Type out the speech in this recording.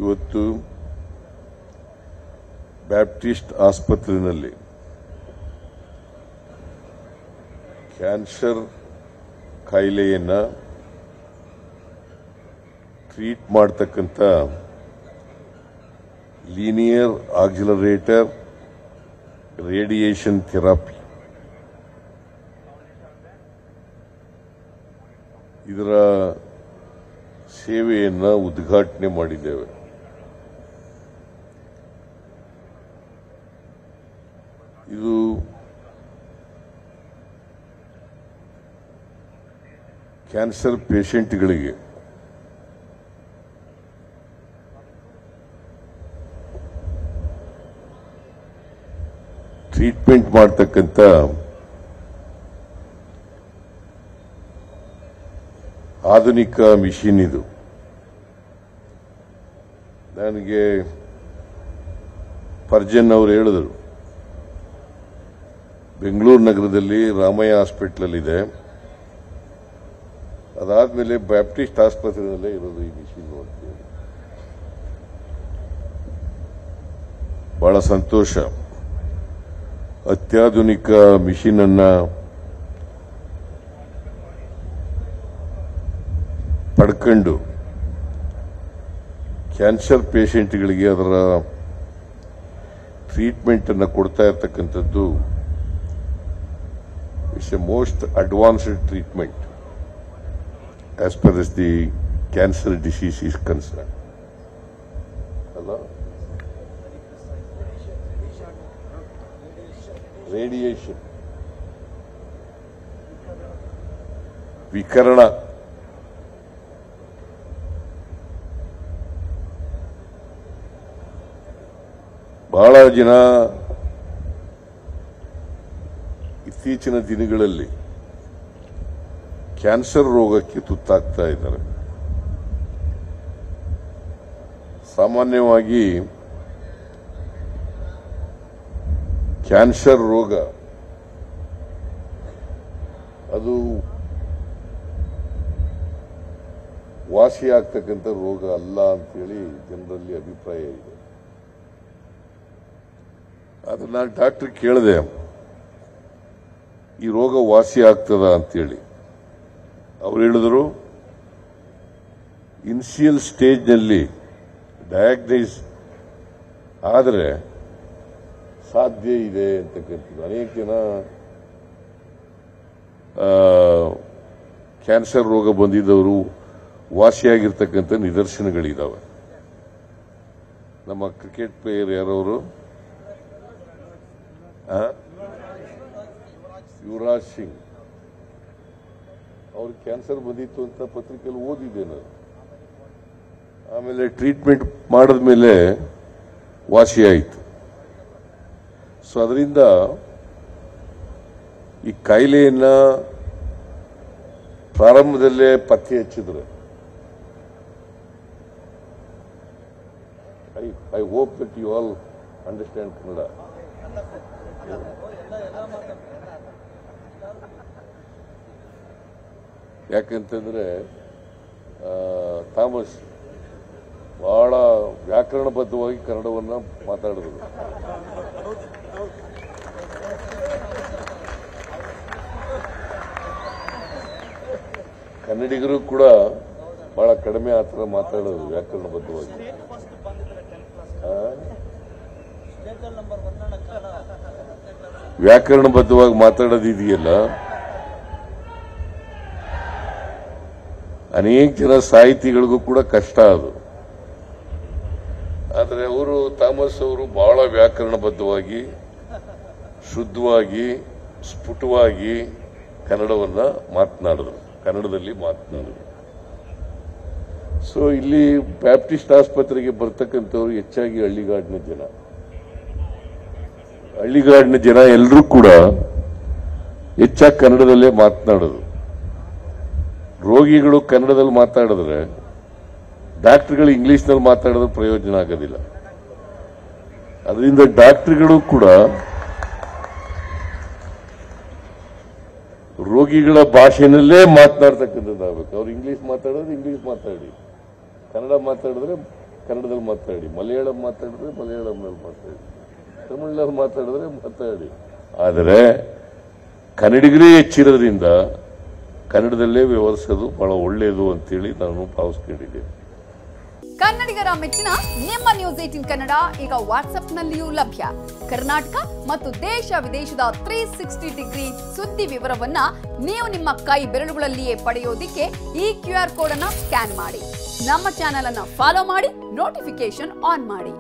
ಇವತ್ತು ಬ್ಯಾಪ್ಟಿಸ್ಟ್ ಆಸ್ಪತ್ರೆಯಲ್ಲಿ cancer ಕಾಯಿಲೆಯನ್ನ treat ಮಾಡತಕ್ಕಂಥ ಲೀನಿಯರ್ ಆಕ್ಸಿಲರೇಟರ್ ರೇಡಿಯೇಷನ್ ಥೆರಪಿ ಇದರ ಸೇವೆಯನ್ನ ಉದ್ಘಾಟನೆ ಮಾಡಿದ್ದೇವೆ. ಇದು ಕ್ಯಾನ್ಸರ್ ಪೇಷಂಟ್ಗಳಿಗೆ ಟ್ರೀಟ್ಮೆಂಟ್ ಮಾಡತಕ್ಕಂಥ ಆಧುನಿಕ ಮಿಷಿನ್ ಇದು. ನನಗೆ ಪರ್ಜನ್ ಅವರು ಹೇಳಿದರು, ಬೆಂಗಳೂರು ನಗರದಲ್ಲಿ ರಾಮಯ್ಯ ಹಾಸ್ಪಿಟಲ್ ಇದೆ, ಅದಾದ್ಮೇಲೆ ಬ್ಯಾಪ್ಟಿಸ್ಟ್ ಆಸ್ಪತ್ರೆಯಲ್ಲೇ ಇರೋದು ಈ ಮಿಷಿನ್ ಅಂತೇಳಿ. ಬಹಳ ಸಂತೋಷ. ಅತ್ಯಾಧುನಿಕ ಮಿಷಿನ್ ಅನ್ನ ಪಡ್ಕೊಂಡು ಕ್ಯಾನ್ಸರ್ ಪೇಷಂಟ್ಗಳಿಗೆ ಅದರ ಟ್ರೀಟ್ಮೆಂಟ್ ಅನ್ನು ಕೊಡ್ತಾ ಇರತಕ್ಕಂಥದ್ದು it's A most advanced treatment as far as the cancer disease is concerned. Hello? Radiation. Vikarna. ಬಹಳ ಜನ ಇತ್ತೀಚಿನ ದಿನಗಳಲ್ಲಿ ಕ್ಯಾನ್ಸರ್ ರೋಗಕ್ಕೆ ತುತ್ತಾಗ್ತಾ ಇದ್ದಾರೆ. ಸಾಮಾನ್ಯವಾಗಿ ಕ್ಯಾನ್ಸರ್ ರೋಗ ಅದು ವಾಸಿಯಾಗ್ತಕ್ಕಂಥ ರೋಗ ಅಲ್ಲ ಅಂತೇಳಿ ಜನರಲ್ಲಿ ಅಭಿಪ್ರಾಯ ಇದೆ. ಆದ್ರೆ ನಾನು ಡಾಕ್ಟರ್ ಕೇಳಿದೆ, ಈ ರೋಗ ವಾಸಿ ಆಗ್ತದ ಅಂತೇಳಿ. ಅವರು ಹೇಳಿದರು, ಇನಿಷಿಯಲ್ ಸ್ಟೇಜ್ನಲ್ಲಿ ಡಯಾಗ್ನೈಸ್ ಆದರೆ ಸಾಧ್ಯ ಇದೆ ಅಂತಕ್ಕಂಥದ್ದು. ಅನೇಕ ಜನ ಕ್ಯಾನ್ಸರ್ ರೋಗ ಬಂದಿದ್ದವರು ವಾಸಿಯಾಗಿರ್ತಕ್ಕಂಥ ನಿದರ್ಶನಗಳಿದ್ದಾವೆ. ನಮ್ಮ ಕ್ರಿಕೆಟ್ ಪ್ಲೇಯರ್ ಯಾರವರು, ಯುವರಾಜ್ ಸಿಂಗ್, ಅವ್ರಿಗೆ ಕ್ಯಾನ್ಸರ್ ಬಂದಿತ್ತು ಅಂತ ಪತ್ರಿಕೆಯಲ್ಲಿ ಓದಿದ್ದೆ ನಾನು. ಆಮೇಲೆ ಟ್ರೀಟ್ಮೆಂಟ್ ಮಾಡಿದ್ಮೇಲೆ ವಾಸಿಯಾಯಿತು. ಸೊ ಅದರಿಂದ ಈ ಕಾಯಿಲೆಯನ್ನ ಪ್ರಾರಂಭದಲ್ಲೇ ಪತ್ತೆ ಹಚ್ಚಿದ್ರೆ I hope that you all understand Kannada. ಯಾಕಂತಂದ್ರೆ ಥಾಮಸ್ ಬಹಳ ವ್ಯಾಕರಣಬದ್ಧವಾಗಿ ಕನ್ನಡವನ್ನ ಮಾತಾಡಿದ್ರು. ಕನ್ನಡಿಗರು ಕೂಡ ಬಹಳ ಕಡಿಮೆ ಆ ಥರ ಮಾತಾಡೋದು ವ್ಯಾಕರಣಬದ್ಧವಾಗಿ. ವ್ಯಾಕರಣಬದ್ಧವಾಗಿ ಮಾತಾಡೋದಿದೆಯಲ್ಲ, ಅನೇಕ ಜನ ಸಾಹಿತಿಗಳಿಗೂ ಕೂಡ ಕಷ್ಟ ಅದು. ಆದರೆ ಅವರು ಥಾಮಸ್ ಅವರು ಬಹಳ ವ್ಯಾಕರಣಬದ್ಧವಾಗಿ, ಶುದ್ಧವಾಗಿ, ಸ್ಫುಟವಾಗಿ ಕನ್ನಡವನ್ನ ಮಾತನಾಡಿದ್ರು, ಕನ್ನಡದಲ್ಲಿ ಮಾತನಾಡಿದ್ರು. ಸೊ ಇಲ್ಲಿ ಬ್ಯಾಪ್ಟಿಸ್ಟ್ ಆಸ್ಪತ್ರೆಗೆ ಬರ್ತಕ್ಕಂಥವ್ರು ಹೆಚ್ಚಾಗಿ ಹಳ್ಳಿಗಾಡಿನ ಜನ ಎಲ್ಲರೂ ಕೂಡ ಹೆಚ್ಚಾಗಿ ಕನ್ನಡದಲ್ಲೇ ಮಾತನಾಡೋದು. ರೋಗಿಗಳು ಕನ್ನಡದಲ್ಲಿ ಮಾತಾಡಿದ್ರೆ ಡಾಕ್ಟರ್ಗಳು ಇಂಗ್ಲಿಷ್ನಲ್ಲಿ ಮಾತಾಡಿದ್ರೆ ಪ್ರಯೋಜನ ಆಗೋದಿಲ್ಲ. ಅದರಿಂದ ಡಾಕ್ಟರ್ಗಳು ಕೂಡ ರೋಗಿಗಳ ಭಾಷೆನಲ್ಲೇ ಮಾತನಾಡ್ತಕ್ಕಂಥದ್ದಾಗಬೇಕು. ಅವ್ರು ಇಂಗ್ಲಿಷ್ ಮಾತಾಡೋದು ಇಂಗ್ಲಿಷ್ ಮಾತಾಡಿ, ಕನ್ನಡ ಮಾತಾಡಿದ್ರೆ ಕನ್ನಡದಲ್ಲಿ ಮಾತಾಡಿ, ಮಲಯಾಳಂ ಮಾತಾಡಿದ್ರೆ ಮಲಯಾಳಂನಲ್ಲಿ ಮಾತಾಡಿ, ತಮಿಳಿನಲ್ಲಿ ಮಾತಾಡಿದ್ರೆ ಮಾತಾಡಿ. ಆದರೆ ಕನ್ನಡಿಗರೇ ಹೆಚ್ಚಿರೋದ್ರಿಂದ ಕನ್ನಡದಲ್ಲೇ ವ್ಯವಹರಿಸೋದು ಬಹಳ ಒಳ್ಳೆಯದು ಅಂತೇಳಿ ನಾನು ಭಾವಿಸ್ಕೊಂಡಿದ್ದೇನೆ. ಕನ್ನಡಿಗರ ಮೆಚ್ಚಿನ ನಿಮ್ಮ ನ್ಯೂಸ್ 18 ಕನ್ನಡ ಈಗ ವಾಟ್ಸ್ಆಪ್ನಲ್ಲಿಯೂ ಲಭ್ಯ. ಕರ್ನಾಟಕ ಮತ್ತು ದೇಶ ವಿದೇಶದ 360 ಡಿಗ್ರಿ ಸುದ್ದಿ ವಿವರವನ್ನ ನೀವು ನಿಮ್ಮ ಕೈ ಬೆರಳುಗಳಲ್ಲಿಯೇ ಪಡೆಯೋದಿಕ್ಕೆ ಈ QR ಕೋಡ್ ಅನ್ನು ಸ್ಕ್ಯಾನ್ ಮಾಡಿ. ನಮ್ಮ ಚಾನೆಲ್ ಅನ್ನು ಫಾಲೋ ಮಾಡಿ, ನೋಟಿಫಿಕೇಶನ್ ಆನ್ ಮಾಡಿ.